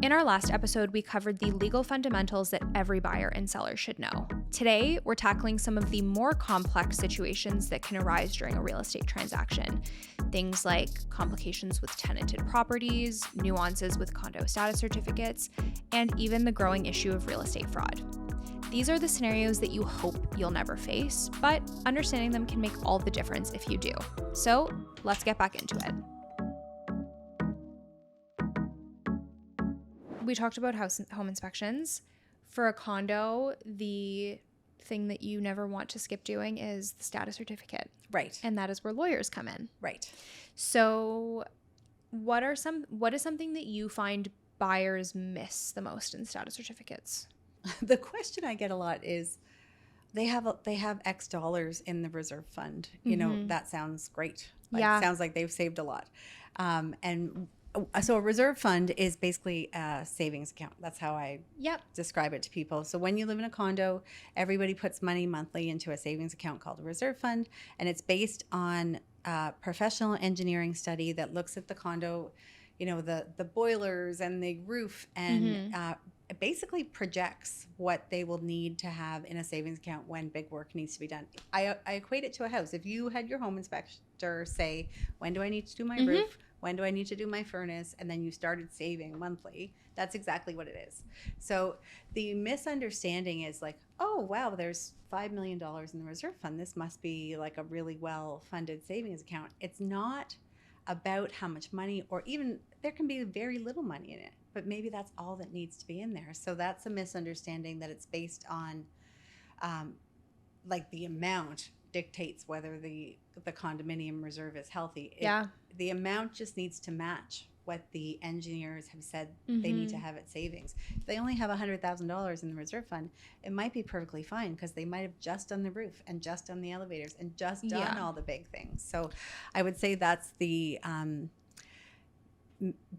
In our last episode, we covered the legal fundamentals that every buyer and seller should know. Today, we're tackling some of the more complex situations that can arise during a real estate transaction. Things like complications with tenanted properties, nuances with condo status certificates, and even the growing issue of real estate fraud. These are the scenarios that you hope you'll never face, but understanding them can make all the difference if you do. So, let's get back into it. We talked about home inspections. For a condo, the thing that you never want to skip doing is the status certificate. Right. And that is where lawyers come in. Right. So what is something that you find buyers miss the most in status certificates? The question I get a lot is they have X dollars in the reserve fund. You know, that sounds great. Yeah. It sounds like they've saved a lot. So a reserve fund is basically a savings account. That's how I describe it to people. So when you live in a condo, everybody puts money monthly into a savings account called a reserve fund, and it's based on a professional engineering study that looks at the condo, you know, the boilers and the roof, and it basically projects what they will need to have in a savings account when big work needs to be done. I equate it to a house. If you had your home inspector say, when do I need to do my roof? When do I need to do my furnace? And then you started saving monthly. That's exactly what it is. So the misunderstanding is like, oh, wow, there's $5 million in the reserve fund. This must be like a really well-funded savings account. It's not about how much money, or even there can be very little money in it, but maybe that's all that needs to be in there. So that's a misunderstanding, that it's based on like the amount dictates whether the condominium reserve is healthy. The amount just needs to match what the engineers have said they need to have at savings. If they only have $100,000 in the reserve fund, it might be perfectly fine because they might have just done the roof and just done the elevators and just done all the big things. So I would say that's the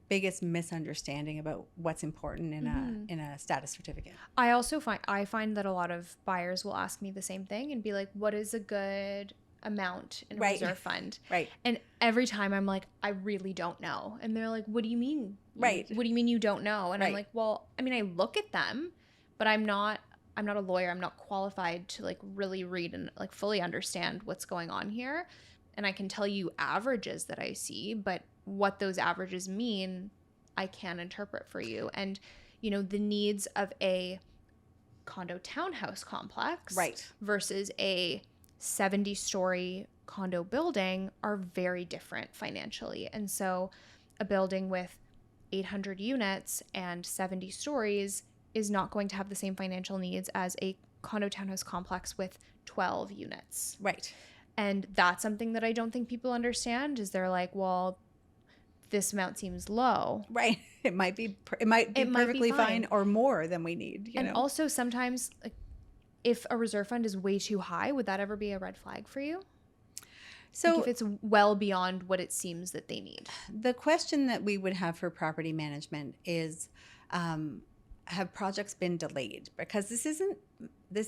biggest misunderstanding about what's important in a status certificate. I find that a lot of buyers will ask me the same thing and be like, what is a good amount in a reserve fund? Right. And every time I'm like, I really don't know. And they're like, what do you mean? Right. What do you mean you don't know? And I'm like, well, I mean, I look at them, but I'm not a lawyer. I'm not qualified to like really read and like fully understand what's going on here. And I can tell you averages that I see, but what those averages mean, I can't interpret for you. And, you know, the needs of a condo townhouse complex versus a 70-story condo building are very different financially. And so a building with 800 units and 70 stories is not going to have the same financial needs as a condo townhouse complex with 12 units. Right. And that's something that I don't think people understand, is they're like, well, this amount seems low. Right. It might be perfectly fine or more than we need. You know? Also sometimes, like, if a reserve fund is way too high, would that ever be a red flag for you? So like if it's well beyond what it seems that they need. The question that we would have for property management is, have projects been delayed? Because this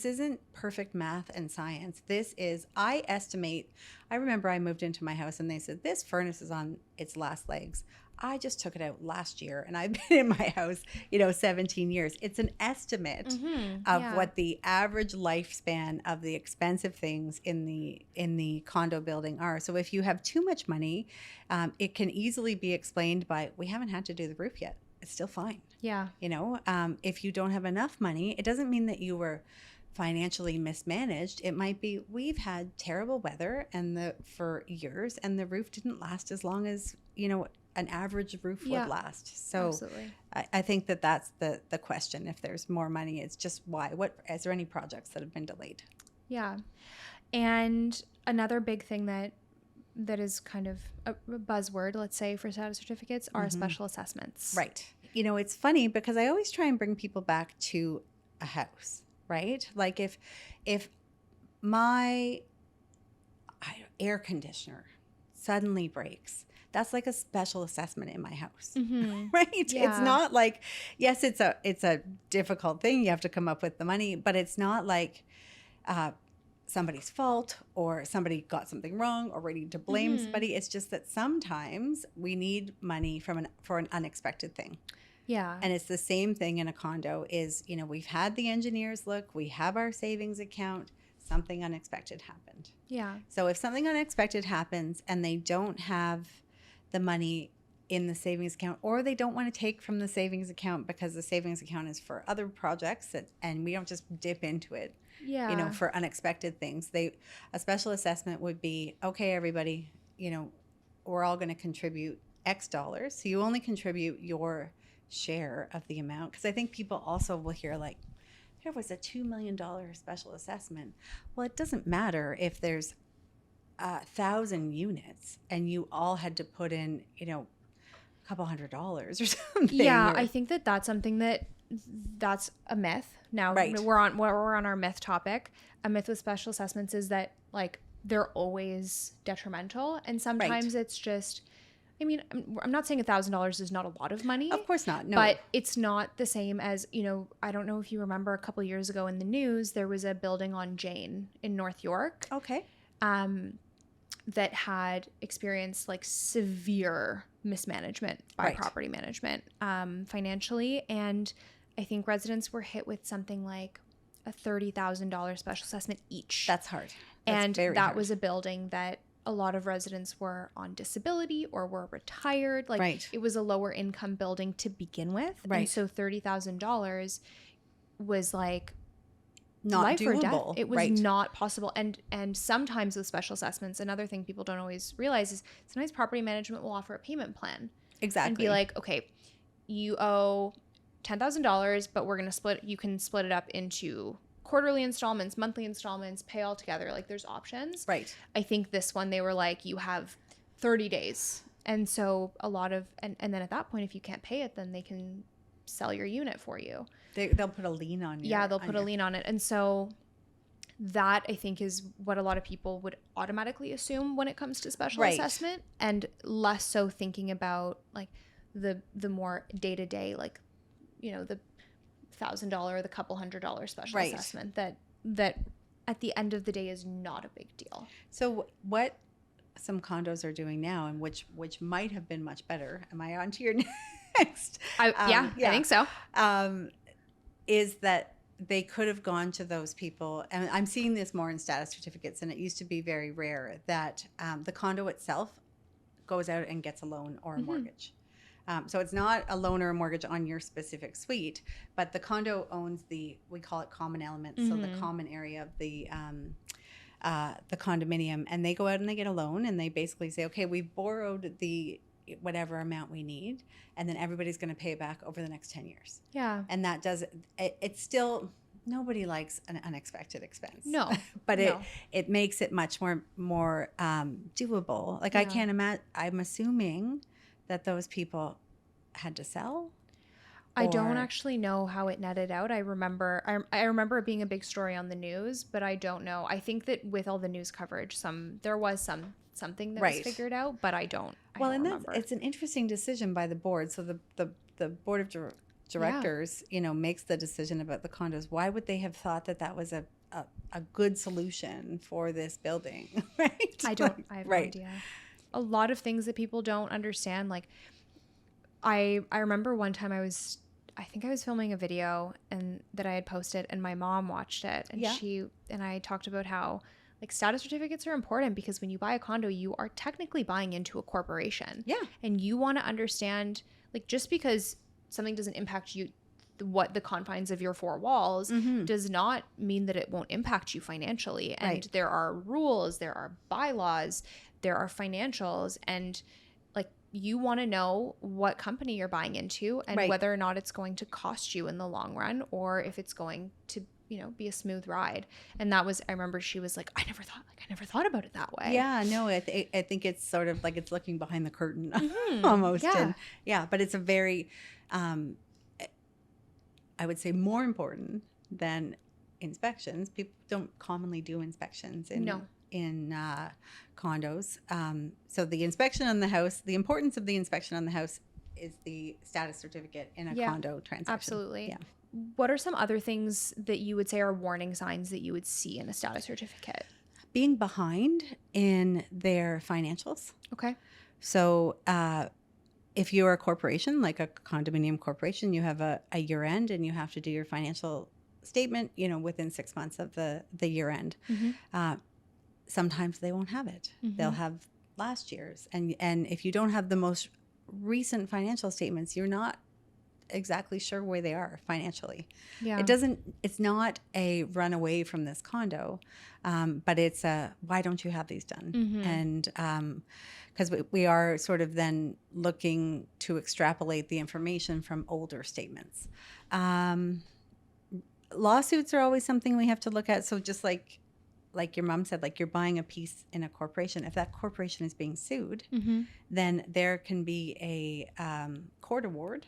isn't perfect math and science. This is, I remember I moved into my house and they said, this furnace is on its last legs. I just took it out last year and I've been in my house, 17 years. It's an estimate of what the average lifespan of the expensive things in the condo building are. So if you have too much money, it can easily be explained by, we haven't had to do the roof yet. It's still fine. Yeah. If you don't have enough money, it doesn't mean that you were financially mismanaged. It might be, we've had terrible weather for years and the roof didn't last as long as, an average roof would last. So absolutely. I think that's the question. If there's more money, it's just why. Is there any projects that have been delayed? Yeah. And another big thing that is kind of a buzzword, let's say, for status certificates are special assessments. Right. It's funny because I always try and bring people back to a house, right? Like if my air conditioner suddenly breaks, that's like a special assessment in my house, right? Yeah. It's not like, yes, it's a difficult thing. You have to come up with the money, but it's not like somebody's fault or somebody got something wrong or ready to blame somebody. It's just that sometimes we need money for an unexpected thing. Yeah. And it's the same thing in a condo is, we've had the engineers look, we have our savings account, something unexpected happened. Yeah. So if something unexpected happens and they don't have the money in the savings account, or they don't want to take from the savings account because the savings account is for other projects and we don't just dip into it, Yeah. for unexpected things, a special assessment would be, okay, everybody, we're all going to contribute X dollars. So you only contribute your share of the amount. Because I think people also will hear like, there was a $2 million special assessment. Well, it doesn't matter if there's 1,000 units and you all had to put in, a couple $100 or something. Yeah, or, I think that's something that's a myth. Now right. we're on our myth topic. A myth with special assessments is that like they're always detrimental, and sometimes it's just. I mean, I'm not saying $1,000 is not a lot of money. Of course not. No. But it's not the same as, I don't know if you remember a couple of years ago in the news, there was a building on Jane in North York. Okay. That had experienced like severe mismanagement by property management financially. And I think residents were hit with something like a $30,000 special assessment each. That's hard. And that was a building that a lot of residents were on disability or were retired. Like it was a lower income building to begin with. Right. And so $30,000 was like not life doable. Or death. It was not possible. And sometimes with special assessments, another thing people don't always realize is sometimes property management will offer a payment plan. Exactly. And be like, okay, you owe $10,000, but we're going to you can split it up into quarterly installments, monthly installments, pay all together. Like there's options. Right. I think this one, they were like, you have 30 days. And so a lot of, and then at that point, if you can't pay it, then they can sell your unit for you. They'll put a lien on you. Yeah, they'll put a lien on it. And so that I think is what a lot of people would automatically assume when it comes to special assessment, and less so thinking about like the more day-to-day, like, the $1,000 or the couple $100 special assessment that at the end of the day is not a big deal. So what some condos are doing now, and which might have been much better, am I on to your next? I think so. Is that they could have gone to those people, and I'm seeing this more in status certificates, and it used to be very rare that the condo itself goes out and gets a loan or a mortgage. So it's not a loan or a mortgage on your specific suite, but the condo owns we call it common elements, so the common area of the condominium, and they go out and they get a loan, and they basically say, okay, we've borrowed the whatever amount we need, and then everybody's going to pay it back over the next 10 years. Yeah. And that does it's still, nobody likes an unexpected expense. No. But it makes it much more doable. Like I can't imagine, I'm assuming that those people had to sell. I don't actually know how it netted out. I remember it being a big story on the news, but I don't know. I think that with all the news coverage, there was something that was figured out, but I don't remember. It's an interesting decision by the board. So the board of directors, makes the decision about the condos. Why would they have thought that was a good solution for this building? Right? I have no idea. A lot of things that people don't understand. Like I remember one time I think I was filming a video and that I had posted, and my mom watched it, and I talked about how like status certificates are important because when you buy a condo, you are technically buying into a corporation. Yeah. And you want to understand, like, just because something doesn't impact you, what the confines of your four walls does not mean that it won't impact you financially. And there are rules, there are bylaws, there are financials, and like you want to know what company you're buying into and whether or not it's going to cost you in the long run, or if it's going to be a smooth ride. And that was, I remember she was like, I never thought about it that way. Yeah, no, I think it's sort of like it's looking behind the curtain almost. Yeah. And but it's a very, I would say more important than inspections. People don't commonly do inspections in condos. So the inspection on the house, the importance of the inspection on the house is the status certificate in a condo transaction. Absolutely. Yeah. What are some other things that you would say are warning signs that you would see in a status certificate? Being behind in their financials. Okay. So if you're a corporation, like a condominium corporation, you have a year end and you have to do your financial statement, within 6 months of the year end. Sometimes they won't have it. They'll have last year's. And if you don't have the most recent financial statements, you're not exactly sure where they are financially. Yeah. It's not a run away from this condo, but it's why don't you have these done? And because we are sort of then looking to extrapolate the information from older statements. Lawsuits are always something we have to look at. So just like your mom said, like you're buying a piece in a corporation. If that corporation is being sued, then there can be a court award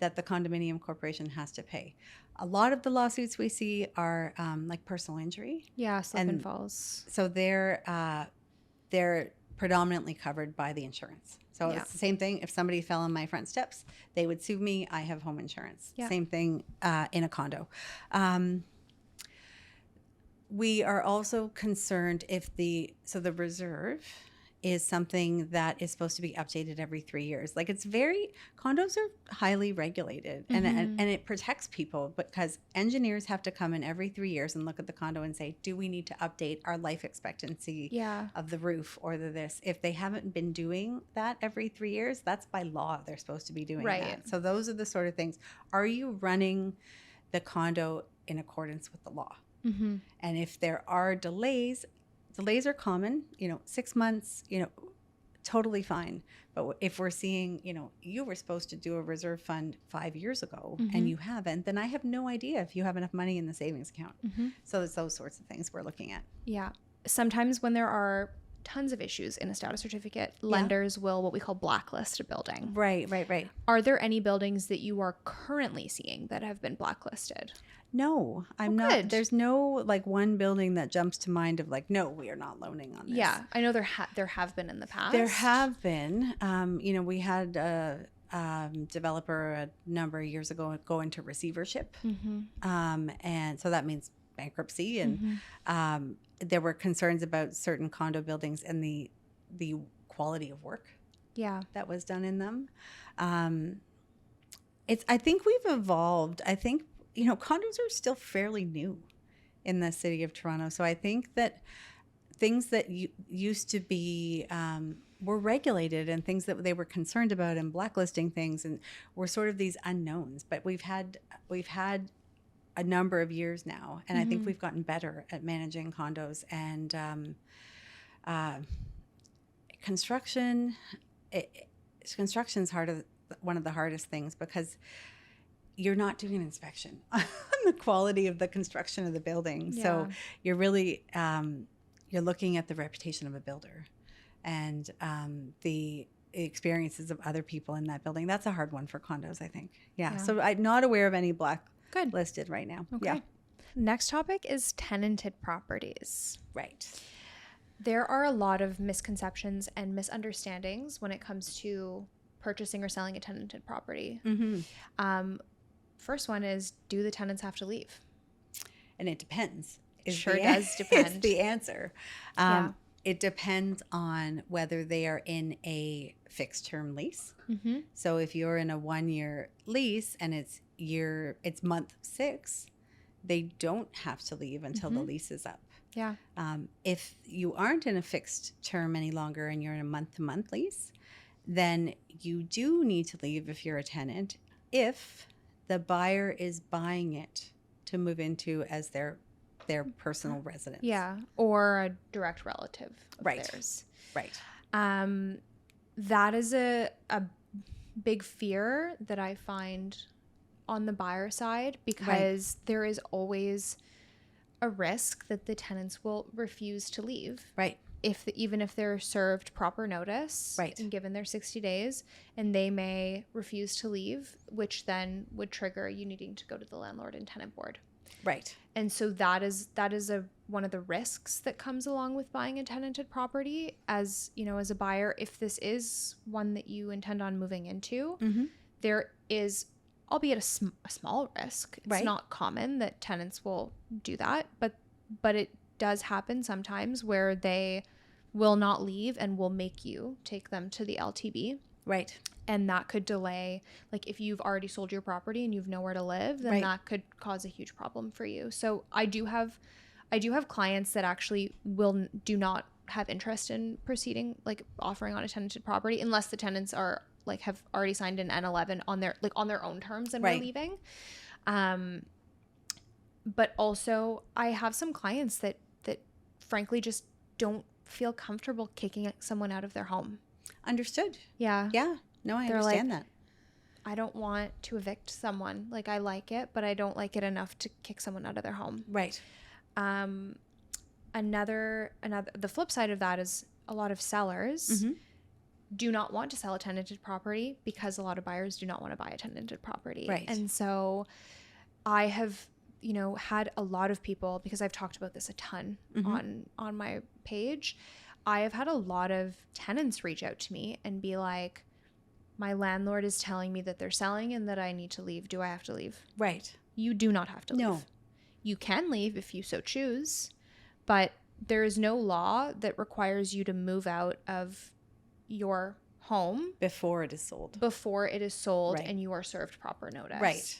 that the condominium corporation has to pay. A lot of the lawsuits we see are like personal injury. Yeah, slip and falls. So they're predominantly covered by the insurance. So it's the same thing. If somebody fell on my front steps, they would sue me. I have home insurance. Yeah. Same thing in a condo. We are also concerned if the reserve is something that is supposed to be updated every 3 years. Like condos are highly regulated and it protects people because engineers have to come in every 3 years and look at the condo and say, do we need to update our life expectancy of the roof or this? If they haven't been doing that every 3 years, that's by law. They're supposed to be doing that. So those are the sort of things. Are you running the condo in accordance with the law? And if there are delays are common, 6 months, totally fine. But if we're seeing, you were supposed to do a reserve fund 5 years ago and you haven't, then I have no idea if you have enough money in the savings account. So it's those sorts of things we're looking at. Yeah. Sometimes when there are tons of issues in a status certificate, lenders will what we call blacklist a building. Right. Are there any buildings that you are currently seeing that have been blacklisted? No, I'm not. Good. There's no one building that jumps to mind of no, we are not loaning on this. Yeah, I know there have been in the past. There have been. We had a developer a number of years ago go into receivership, and so that means bankruptcy. And there were concerns about certain condo buildings and the quality of work. That was done in them. I think we've evolved. I think. Condos are still fairly new in the city of Toronto. So I think that things that used to be were regulated and things that they were concerned about and blacklisting things and were sort of these unknowns. But we've had a number of years now, and I think we've gotten better at managing condos and construction. Construction's one of the hardest things because you're not doing an inspection on the quality of the construction of the building. Yeah. So you're really, you're looking at the reputation of a builder and the experiences of other people in that building. That's a hard one for condos, I think. Yeah. So I'm not aware of any blacklisted right now. Okay. Yeah. Next topic is tenanted properties. Right. There are a lot of misconceptions and misunderstandings when it comes to purchasing or selling a tenanted property. First one is, do the tenants have to leave? And it depends. Sure does depend. It's the answer. It depends on whether they are in a fixed term lease. So if you're in a 1-year lease and it's month 6, they don't have to leave until the lease is up. Yeah. If you aren't in a fixed term any longer and you're in a month-to-month lease, then you do need to leave if you're a tenant, if the buyer is buying it to move into as their personal residence. Yeah, or a direct relative of theirs. Right. That is a big fear that I find on the buyer side because there is always a risk that the tenants will refuse to leave. Right. Even if they're served proper notice and given their 60 days, and they may refuse to leave, which then would trigger you needing to go to the landlord and tenant board. Right. And so that is one of the risks that comes along with buying a tenanted property as a buyer. If this is one that you intend on moving into, there is, albeit a small risk. It's not common that tenants will do that, but it does happen sometimes where they will not leave and will make you take them to the LTB. Right. And that could delay, like if you've already sold your property and you've nowhere to live, then that could cause a huge problem for you. So I do have clients that actually do not have interest in proceeding, like offering on a tenanted property, unless the tenants are like have already signed an N11 on their own terms and we're leaving. But also I have some clients that frankly just don't feel comfortable kicking someone out of their home. Understood. Yeah. Yeah. No, I understand that. I don't want to evict someone. Like, I like it, but I don't like it enough to kick someone out of their home. Right. The flip side of that is a lot of sellers do not want to sell a tenanted property because a lot of buyers do not want to buy a tenanted property. Right. And so I have, had a lot of people, because I've talked about this a ton on my page. I have had a lot of tenants reach out to me and be like, my landlord is telling me that they're selling and that I need to leave. Do I have to leave? Right. You do not have to leave. No. You can leave if you so choose, but there is no law that requires you to move out of your home before it is sold. Right. And you are served proper notice. Right.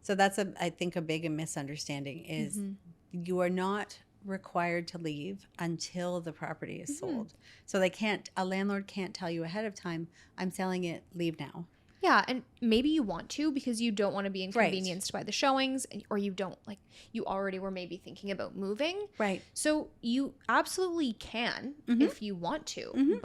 So that's I think a big misunderstanding is you are not required to leave until the property is sold. So a landlord can't tell you ahead of time, I'm selling it, leave now. Yeah, and maybe you want to because you don't want to be inconvenienced by the showings, or you don't, like, you already were maybe thinking about moving. Right. So you absolutely can if you want to,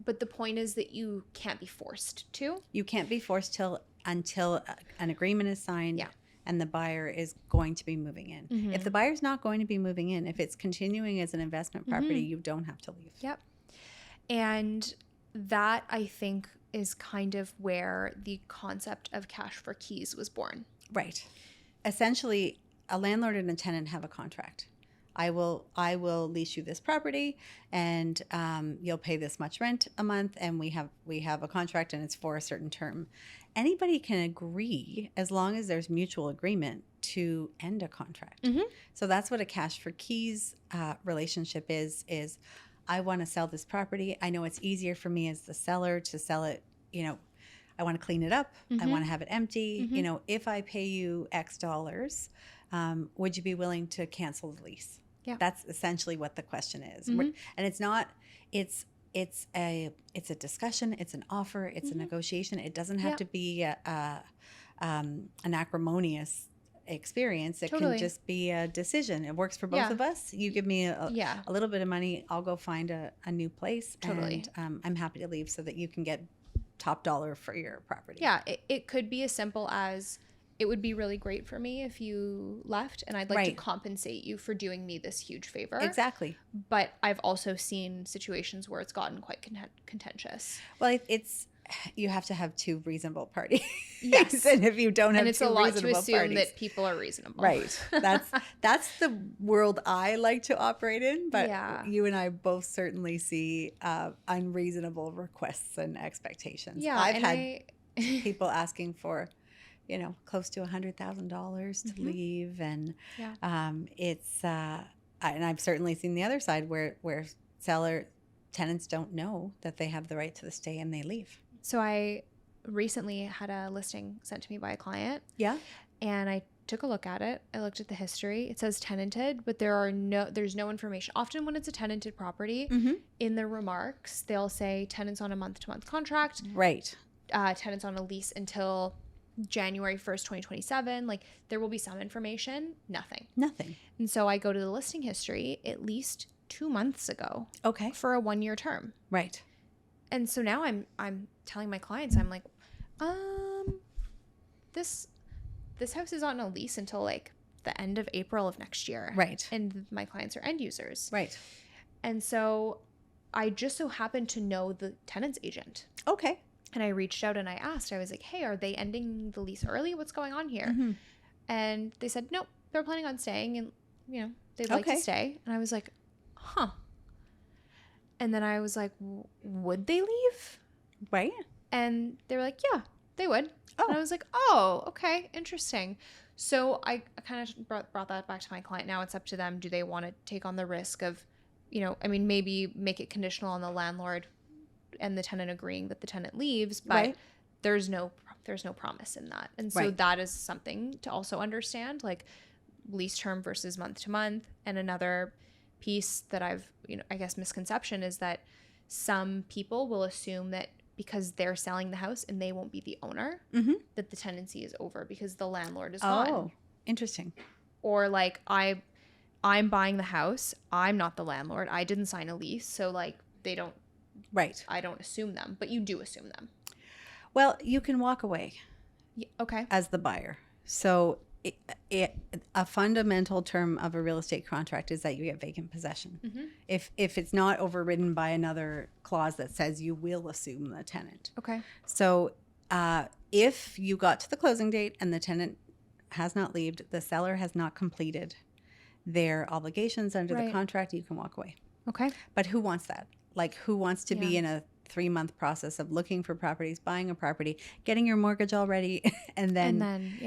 but the point is that you can't be forced to. You can't be forced until an agreement is signed. Yeah. And the buyer is going to be moving in. If the buyer's not going to be moving in, if it's continuing as an investment property, you don't have to leave. Yep. And that, I think, is kind of where the concept of cash for keys was born. Right. Essentially, a landlord and a tenant have a contract. I will lease you this property, and you'll pay this much rent a month, and we have a contract, and it's for a certain term. Anybody can agree, as long as there's mutual agreement, to end a contract. So that's what a cash for keys relationship is I want to sell this property. I know it's easier for me as the seller to sell it. I want to clean it up. I want to have it empty. If I pay you X dollars, would you be willing to cancel the lease? Yeah. That's essentially what the question is. And it's not, it's a discussion, it's an offer, it's a negotiation. It doesn't have to be an acrimonious experience. It can just be a decision. It works for both of us. You give me a little bit of money, I'll go find a new place. And I'm happy to leave so that you can get top dollar for your property. Yeah, it could be as simple as, it would be really great for me if you left, and I'd like to compensate you for doing me this huge favor. Exactly. But I've also seen situations where it's gotten quite contentious. Well, you have to have two reasonable parties. Yes. And if you don't have two reasonable parties. And it's a lot to assume that people are reasonable. Right. That's the world I like to operate in. But you and I both certainly see unreasonable requests and expectations. Yeah. I've had people asking for, close to $100,000 to leave. And and I've certainly seen the other side where tenants don't know that they have the right to stay and they leave. So I recently had a listing sent to me by a client. Yeah. And I took a look at it. I looked at the history. It says tenanted, but there's no information. Often when it's a tenanted property, in the remarks, they'll say tenants on a month-to-month contract. Right. Tenants on a lease until January 1st, 2027. Like, there will be some information. Nothing. And so I go to the listing history at least 2 months ago. Okay. For a 1-year term. Right. And so now I'm telling my clients, I'm like, this house is on a lease until like the end of April of next year. Right. And my clients are end users. Right. And so I just so happened to know the tenant's agent. Okay. And I reached out and I asked, I was like, hey, are they ending the lease early? What's going on here? And they said, nope, they're planning on staying, and they'd like to stay. And I was like, huh. And then I was like, would they leave? Right. And they were like, yeah, they would. Oh. And I was like, oh, okay, interesting. So I kind of brought that back to my client. Now it's up to them. Do they want to take on the risk of, maybe make it conditional on the landlord and the tenant agreeing that the tenant leaves, but there's no promise in that. And so that is something to also understand, like lease term versus month to month. And another piece that I've, I guess misconception is that some people will assume that because they're selling the house and they won't be the owner, that the tenancy is over because the landlord is gone. Oh, interesting. Or like I'm buying the house, I'm not the landlord, I didn't sign a lease, so like they don't. Right. I don't assume them, but you do assume them. Well, you can walk away. Okay. As the buyer. So a fundamental term of a real estate contract is that you get vacant possession. If it's not overridden by another clause that says you will assume the tenant. Okay. So if you got to the closing date and the tenant has not left, the seller has not completed their obligations under the contract, you can walk away. Okay. But who wants that? Like, who wants to be in a 3-month process of looking for properties, buying a property, getting your mortgage all ready, and then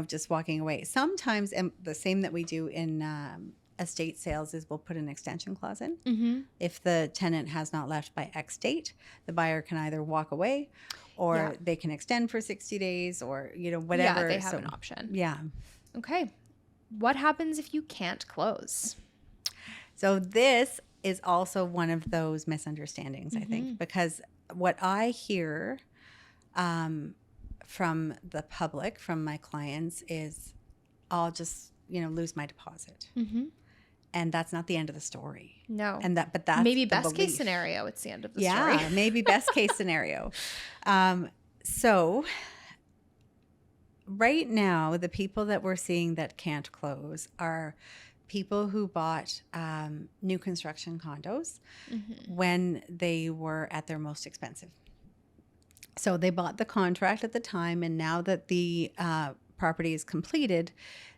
just walking away? Sometimes, and the same that we do in estate sales is we'll put an extension clause in. If the tenant has not left by X date, the buyer can either walk away or they can extend for 60 days or, whatever. Yeah, they have an option. Yeah. Okay. What happens if you can't close? So this is also one of those misunderstandings, I think, because what I hear from the public, from my clients, is I'll just, lose my deposit. And that's not the end of the story. No. But that's maybe best case scenario, it's the end of the story. Yeah, maybe best case scenario. So right now, the people that we're seeing that can't close are people who bought new construction condos when they were at their most expensive. So they bought the contract at the time, and now that the property is completed,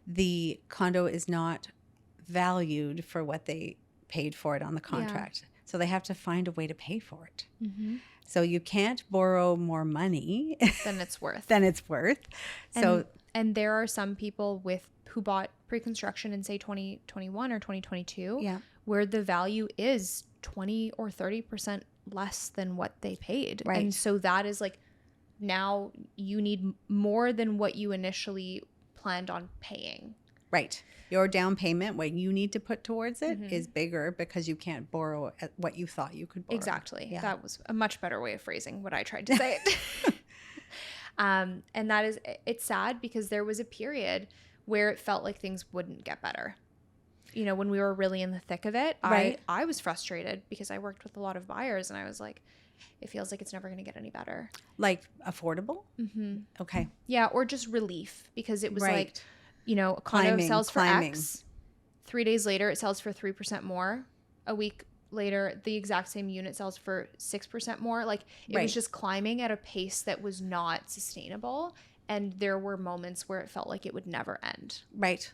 the condo is not valued for what they paid for it on the contract. So they have to find a way to pay for it. So you can't borrow more money than it's worth. So and there are some people who bought pre-construction in say 2021 or 2022 where the value is 20 or 30% less than what they paid. Right. And so that is like, now you need more than what you initially planned on paying. Right. Your down payment, what you need to put towards it, is bigger because you can't borrow at what you thought you could borrow. Exactly. Yeah. That was a much better way of phrasing what I tried to say. And that is, it's sad because there was a period where it felt like things wouldn't get better. When we were really in the thick of it, I was frustrated because I worked with a lot of buyers and I was like, it feels like it's never going to get any better. Like affordable? Okay. Yeah. Or just relief, because it was like, a condo sells for X. 3 days later, it sells for 3% more. A week later, the exact same unit sells for 6% more. Like it was just climbing at a pace that was not sustainable. And there were moments where it felt like it would never end. Right.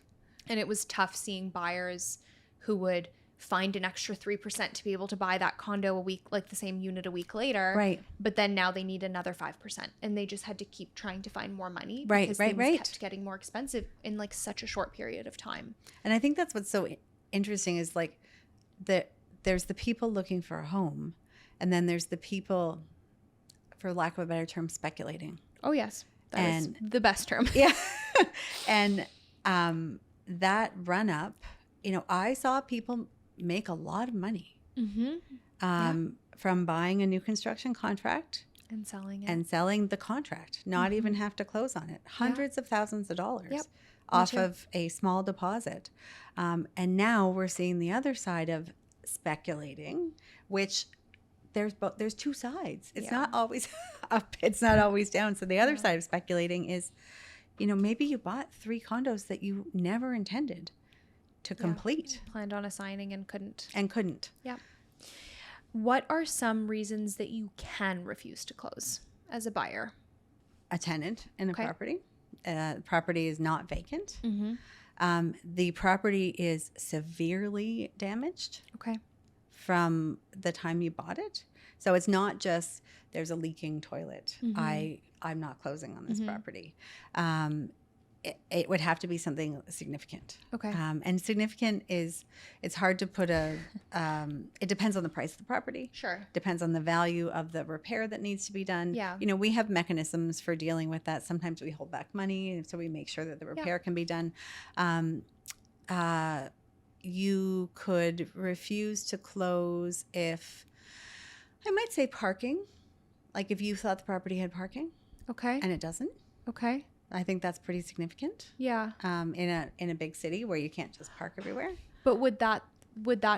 And it was tough seeing buyers who would find an extra 3% to be able to buy that condo a week, like the same unit a week later. Right. But then now they need another 5%. And they just had to keep trying to find more money. Right, because things kept getting more expensive in like such a short period of time. And I think that's what's so interesting is like there's the people looking for a home. And then there's the people, for lack of a better term, speculating. Oh, yes. That is the best term. Yeah. And that run up, I saw people make a lot of money from buying a new construction contract and selling it, and selling the contract, not even have to close on it. Hundreds of thousands of dollars off of a small deposit. And now we're seeing the other side of speculating, which there's two sides. It's not always up. It's not always down. So the other side of speculating is, maybe you bought 3 condos that you never intended to complete. Planned on assigning and couldn't. Yeah. What are some reasons that you can refuse to close as a buyer? A tenant in a property. Property is not vacant. The property is severely damaged. Okay. From the time you bought it. So it's not just there's a leaking toilet. I'm not closing on this property. it would have to be something significant. Okay. And significant it's hard to put it depends on the price of the property. Sure. Depends on the value of the repair that needs to be done. Yeah. We have mechanisms for dealing with that. Sometimes we hold back money, so we make sure that the repair can be done. You could refuse to close if, I might say, parking. Like if you thought the property had parking. Okay. And it doesn't. Okay. I think that's pretty significant. Yeah. In a big city where you can't just park everywhere. But would that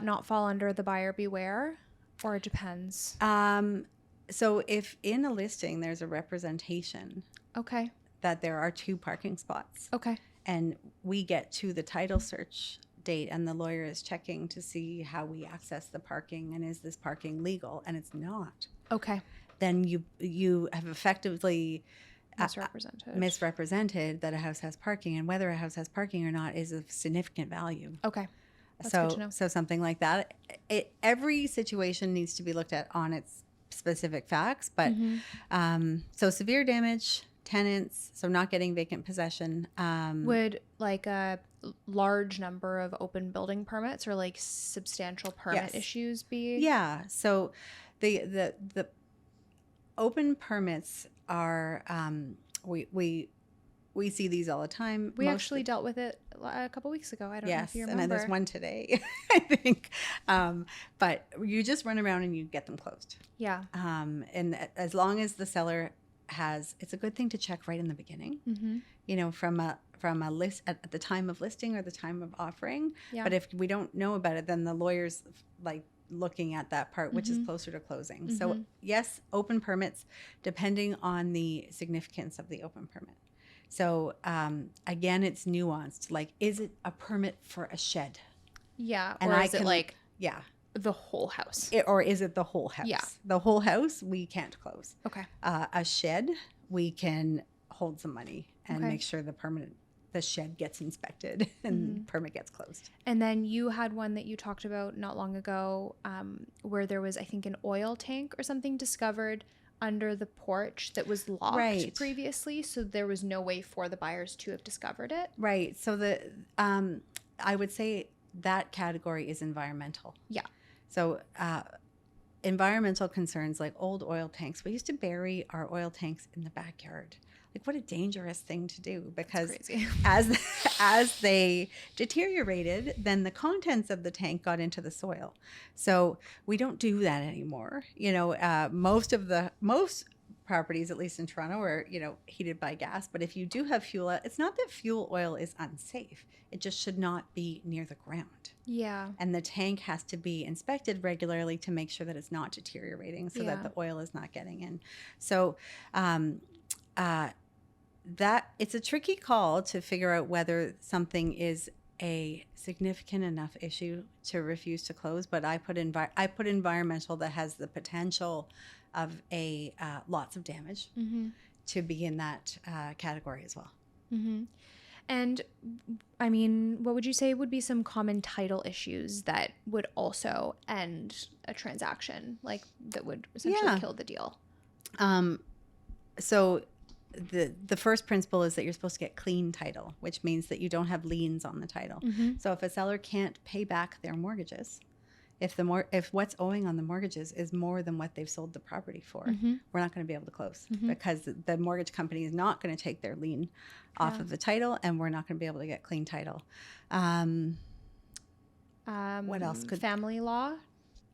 not fall under the buyer beware, or it depends? So if in a listing there's a representation, okay, that there are 2 parking spots, okay, and we get to the title search date and the lawyer is checking to see how we access the parking and is this parking legal, and it's not, okay, then you have effectively misrepresented that a house has parking, and whether a house has parking or not is of significant value. Okay. That's good to know. So something like that. Every situation needs to be looked at on its specific facts, but so severe damage, tenants, so not getting vacant possession. Would like a large number of open building permits or like substantial permit issues be? Yeah. So the open permits are we see these all the time. We actually dealt with it a couple weeks ago. I don't know if you remember. And there's one today, I think. But you just run around and you get them closed. Yeah. And as long as the seller it's a good thing to check right in the beginning. Mm-hmm. From a list at the time of listing or the time of offering. Yeah. But if we don't know about it, then the lawyer's like looking at that part, which is closer to closing. Mm-hmm. So yes, open permits, depending on the significance of the open permit. So again, it's nuanced. Like, is it a permit for a shed? Yeah. And or is it like the whole house? Or is it the whole house? Yeah. The whole house, we can't close. Okay. A shed, we can hold some money and make sure the shed gets inspected and permit gets closed. And then you had one that you talked about not long ago where there was, I think, an oil tank or something discovered under the porch that was locked previously. So there was no way for the buyers to have discovered it. Right. So I would say that category is environmental. Yeah. So environmental concerns like old oil tanks. We used to bury our oil tanks in the backyard. Like, what a dangerous thing to do, because as they deteriorated, then the contents of the tank got into the soil. So we don't do that anymore. Most properties, at least in Toronto, are heated by gas. But if you do have fuel, it's not that fuel oil is unsafe. It just should not be near the ground. Yeah. And the tank has to be inspected regularly to make sure that it's not deteriorating, so that the oil is not getting in. So that it's a tricky call to figure out whether something is a significant enough issue to refuse to close. But I put environmental that has the potential of lots of damage to be in that category as well. Mm-hmm. And I mean, what would you say would be some common title issues that would also end a transaction, like that would essentially kill the deal? So the first principle is that you're supposed to get clean title, which means that you don't have liens on the title. Mm-hmm. So if a seller can't pay back their mortgages, if what's owing on the mortgages is more than what they've sold the property for, we're not going to be able to close because the mortgage company is not going to take their lien off of the title, and we're not going to be able to get clean title. What else? Family law?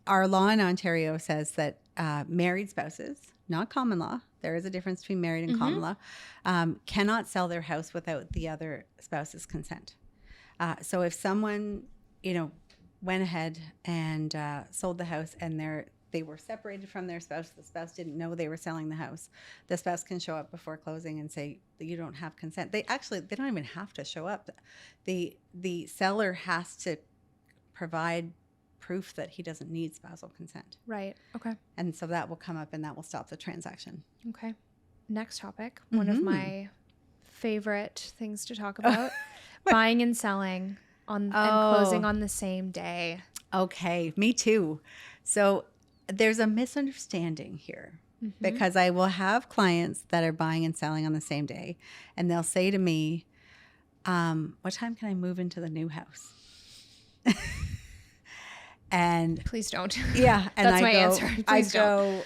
Our law in Ontario says that married spouses, not common law, there is a difference between married and common law, cannot sell their house without the other spouse's consent. So if someone, went ahead and sold the house and they were separated from their spouse, the spouse didn't know they were selling the house, the spouse can show up before closing and say that you don't have consent. They don't even have to show up. The seller has to provide proof that he doesn't need spousal consent. Right. Okay. And so that will come up and that will stop the transaction. Okay. Next topic. One of my favorite things to talk about, buying and selling and closing on the same day. Okay. Me too. So there's a misunderstanding here because I will have clients that are buying and selling on the same day, and they'll say to me, what time can I move into the new house? And please don't. Yeah. And that's my answer. Please don't.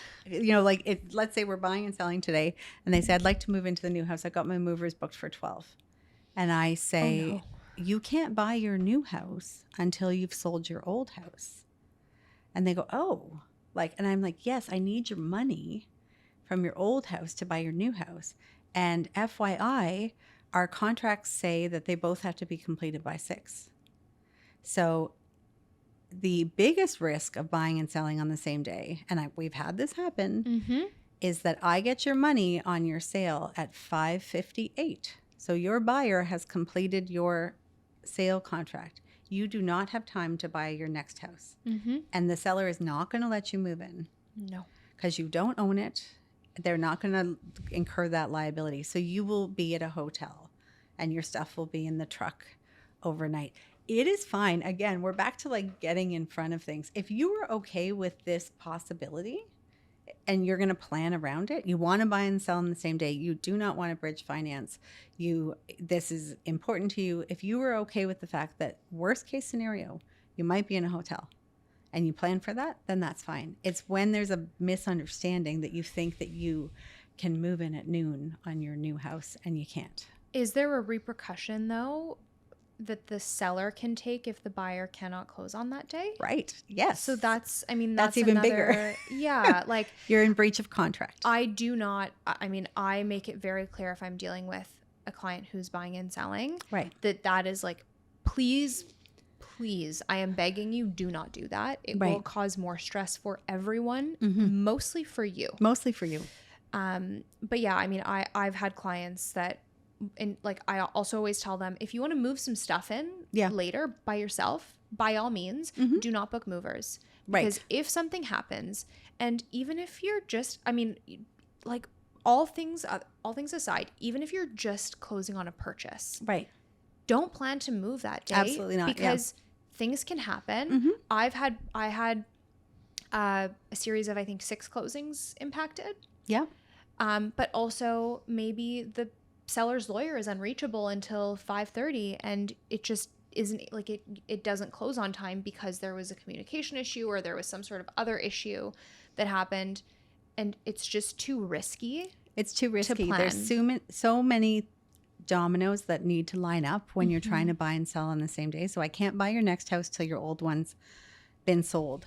Let's say we're buying and selling today, and they say, I'd like to move into the new house. I got my movers booked for 12. And I say, you can't buy your new house until you've sold your old house. And they go, oh, and I'm like, yes, I need your money from your old house to buy your new house. And FYI, our contracts say that they both have to be completed by 6. So the biggest risk of buying and selling on the same day, and we've had this happen, is that I get your money on your sale at 5:58. So your buyer has completed your sale contract. You do not have time to buy your next house. And the seller is not going to let you move in. No. Because you don't own it. They're not going to incur that liability. So you will be at a hotel and your stuff will be in the truck overnight. It is fine. Again, we're back to getting in front of things. If you are okay with this possibility and you're going to plan around it, you want to buy and sell on the same day, you do not want to bridge finance, this is important to you. If you are okay with the fact that worst case scenario, you might be in a hotel and you plan for that, then that's fine. It's when there's a misunderstanding that you think that you can move in at noon on your new house and you can't. Is there a repercussion though that the seller can take if the buyer cannot close on that day? Right. Yes. So that's even bigger. Yeah. You're in breach of contract. I make it very clear if I'm dealing with a client who's buying and selling, right, that is please, I am begging you, do not do that. It will cause more stress for everyone, mostly for you. But yeah, I've had clients that, and I also always tell them, if you want to move some stuff in later by yourself, by all means, do not book movers. Because if something happens, and even if you're just, all things aside, even if you're just closing on a purchase, don't plan to move that day. Absolutely not. Because things can happen. I had a series of, I think, 6 closings impacted. Yeah. But also maybe the seller's lawyer is unreachable until 5:30 and it just isn't it doesn't close on time because there was a communication issue or there was some sort of other issue that happened, and it's just too risky. It's too risky. There's so many dominoes that need to line up when you're trying to buy and sell on the same day. So I can't buy your next house till your old one's been sold.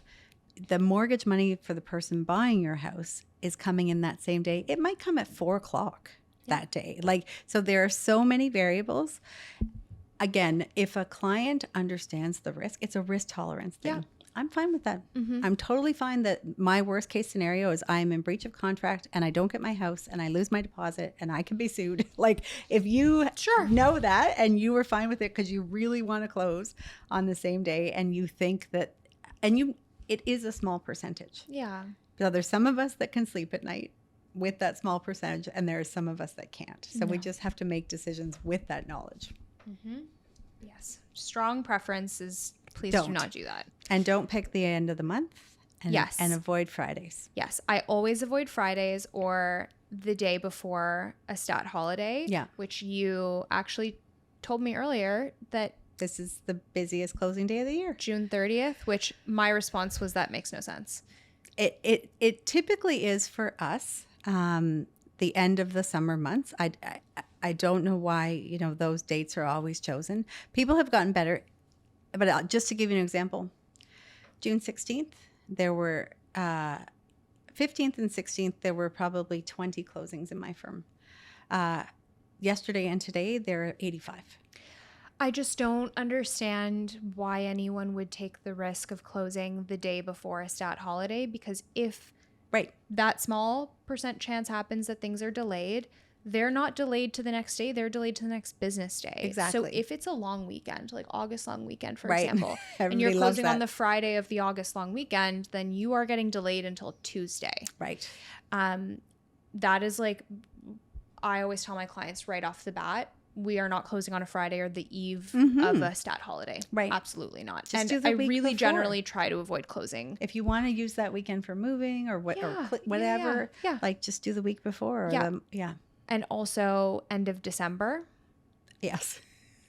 The mortgage money for the person buying your house is coming in that same day. It might come at 4:00 that day. So there are so many variables. Again, if a client understands the risk, it's a risk tolerance thing. Yeah. I'm fine with that. I'm totally fine that my worst case scenario is I'm in breach of contract and I don't get my house and I lose my deposit and I can be sued. If you know that and you were fine with it because you really want to close on the same day and you think that, it is a small percentage. Yeah. So there's some of us that can sleep at night with that small percentage, and there are some of us that can't. So we just have to make decisions with that knowledge. Yes. Strong preference is please do not do that. And don't pick the end of the month. And avoid Fridays. Yes. I always avoid Fridays or the day before a stat holiday. Yeah. Which you actually told me earlier that this is the busiest closing day of the year. June 30th, which my response was that makes no sense. It typically is for us. The end of the summer months. I don't know why, those dates are always chosen. People have gotten better, but just to give you an example, June 16th, there were 15th and 16th, there were probably 20 closings in my firm. Yesterday and today, there are 85. I just don't understand why anyone would take the risk of closing the day before a stat holiday, because if that small percent chance happens that things are delayed, they're not delayed to the next day, they're delayed to the next business day. Exactly. So if it's a long weekend, like August long weekend, for example, and you're closing on the Friday of the August long weekend, then you are getting delayed until Tuesday. Right. That is I always tell my clients right off the bat, we are not closing on a Friday or the eve of a stat holiday. Right. Absolutely not. Just and I really generally try to avoid closing. If you want to use that weekend for moving or whatever, just do the week before. And also end of December. Yes.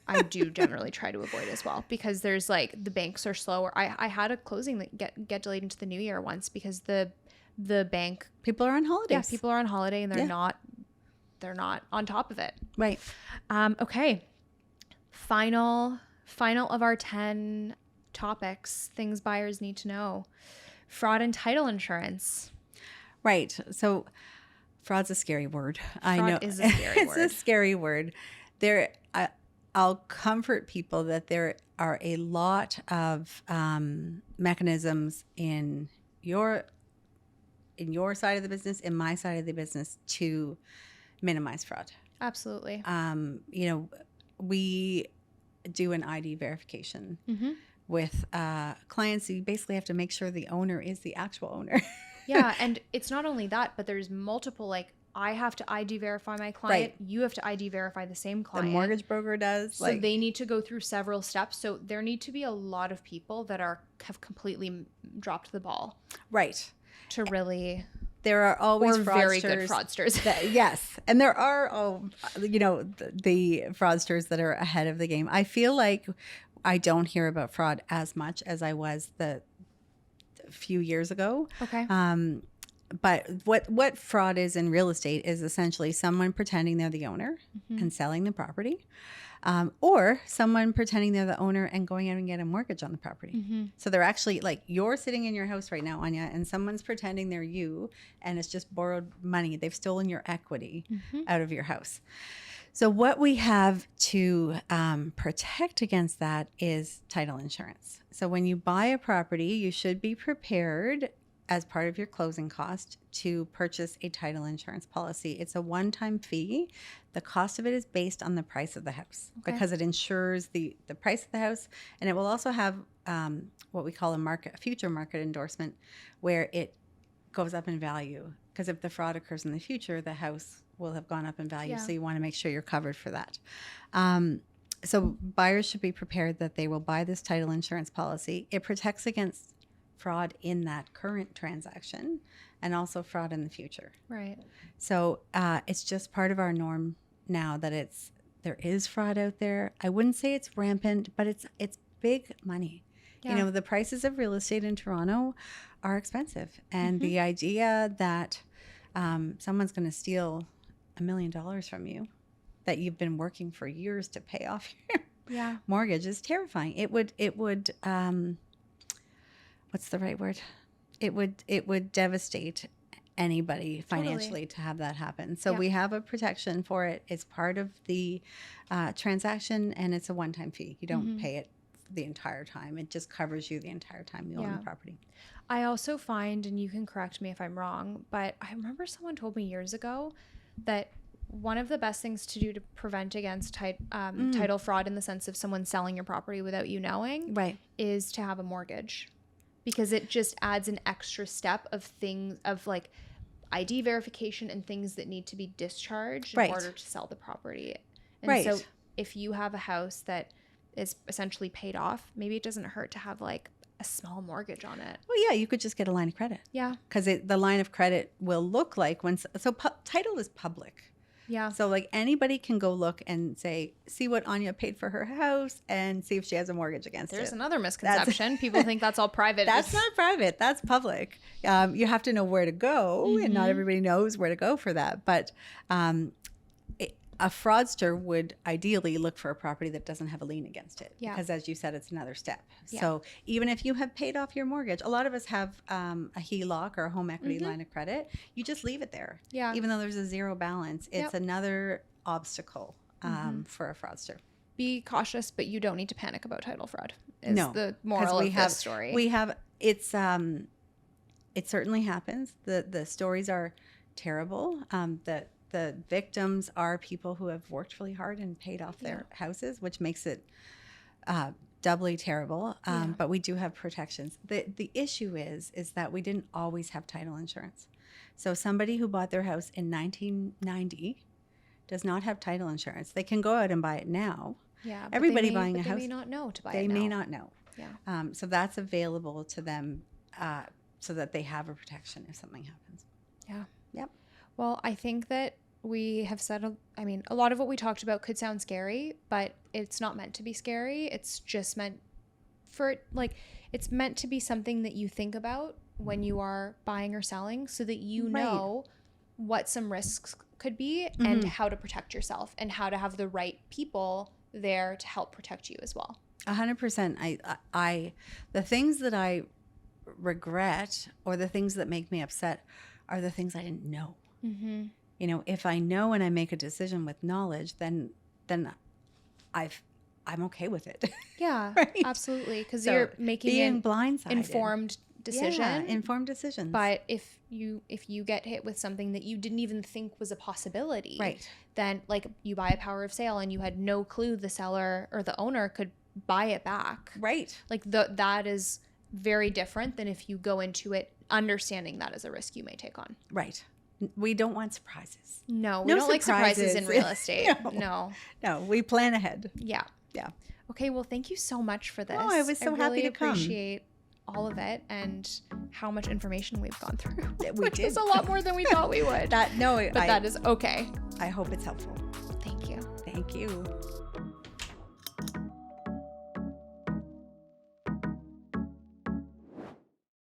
I do generally try to avoid as well, because there's like the banks are slower. I had a closing that get delayed into the new year once because the bank, people are on holidays. Yeah, people are on holiday and they're not on top of it. Right. Okay. Final of our 10 topics, things buyers need to know. Fraud and title insurance. Right. So fraud's a scary word. I know is a scary word. It's a scary word. I'll comfort people that there are a lot of mechanisms in your side of the business, in my side of the business, to minimize fraud. Absolutely. We do an ID verification with clients. So you basically have to make sure the owner is the actual owner. Yeah, and it's not only that, but there's multiple, like, I have to ID verify my client. Right. You have to ID verify the same client. The mortgage broker does. So they need to go through several steps. So there need to be a lot of people that have completely dropped the ball. Right. To really... There are always very good fraudsters. Yes. And there are, the fraudsters that are ahead of the game. I feel like I don't hear about fraud as much as I was the few years ago. Okay. But what fraud is in real estate is essentially someone pretending they're the owner and selling the property, or someone pretending they're the owner and going out and getting a mortgage on the property. So they're actually, like, you're sitting in your house right now, Anya, and someone's pretending they're you, and it's just borrowed money. They've stolen your equity out of your house. So what we have to protect against that is title insurance. So when you buy a property, you should be prepared as part of your closing cost to purchase a title insurance policy. It's a one-time fee. The cost of it is based on the price of the house, because it insures the price of the house, and it will also have what we call a future market endorsement, where it goes up in value, because if the fraud occurs in the future, the house will have gone up in value. So you want to make sure you're covered for that. So buyers should be prepared that they will buy this title insurance policy. It protects against fraud in that current transaction and also fraud in the future. Right. So it's just part of our norm now that there is fraud out there. I wouldn't say it's rampant, but it's big money. Yeah. The prices of real estate in Toronto are expensive. And the idea that someone's going to steal $1 million from you that you've been working for years to pay off your mortgage is terrifying. It would what's the right word? It would devastate anybody financially to have that happen. So we have a protection for it. It's part of the transaction, and it's a one-time fee. You don't pay it the entire time. It just covers you the entire time you own the property. I also find, and you can correct me if I'm wrong, but I remember someone told me years ago that one of the best things to do to prevent against title fraud, in the sense of someone selling your property without you knowing, is to have a mortgage. Because it just adds an extra step of things, of like ID verification and things that need to be discharged in order to sell the property. And so if you have a house that is essentially paid off, maybe it doesn't hurt to have like a small mortgage on it. Well, yeah, you could just get a line of credit. Yeah. Because the line of credit will look like title is public. Yeah. So like anybody can go look and see what Anya paid for her house and see if she has a mortgage against it. There's another misconception. People think that's all private. That's not private. That's public. You have to know where to go, and not everybody knows where to go for that. But a fraudster would ideally look for a property that doesn't have a lien against it. Yeah. Because as you said, it's another step. Yeah. So even if you have paid off your mortgage, a lot of us have a HELOC or a home equity line of credit. You just leave it there. Yeah. Even though there's a zero balance, it's another obstacle for a fraudster. Be cautious, but you don't need to panic about title fraud. Is the moral of this story. We have it certainly happens. The stories are terrible. The victims are people who have worked really hard and paid off their houses, which makes it doubly terrible. But we do have protections. The issue is that we didn't always have title insurance. So somebody who bought their house in 1990 does not have title insurance. They can go out and buy it now. Yeah, everybody buying a house, they may not know to buy it They now. may not know. Yeah. So that's available to them, so that they have a protection if something happens. Yeah. Yep. Well, I think that we have said, I mean, a lot of what we talked about could sound scary, but it's not meant to be scary. It's just meant for, like, it's meant to be something that you think about when you are buying or selling, so that you know what some risks could be and how to protect yourself and how to have the right people there to help protect you as well. 100%. I the things that I regret, or the things that make me upset, are the things I didn't know. Mm-hmm. You know, if I know and I make a decision with knowledge, then I'm okay with it. Yeah, right? Absolutely. Because So you're making an blindsided, informed decision. Yeah, informed decisions. But if you get hit with something that you didn't even think was a possibility, right, then, like, you buy a power of sale and you had no clue the seller or the owner could buy it back. Right. Like, that is very different than if you go into it understanding that as a risk you may take on. Right. We don't want surprises. No, we don't like surprises in real estate. No, we plan ahead. Yeah. Okay, well, thank you so much for this. Oh, I was so happy to come. I appreciate all of it and how much information we've gone through. Which is a lot more than we thought we would. That is okay. I I hope it's helpful. Thank you. Thank you.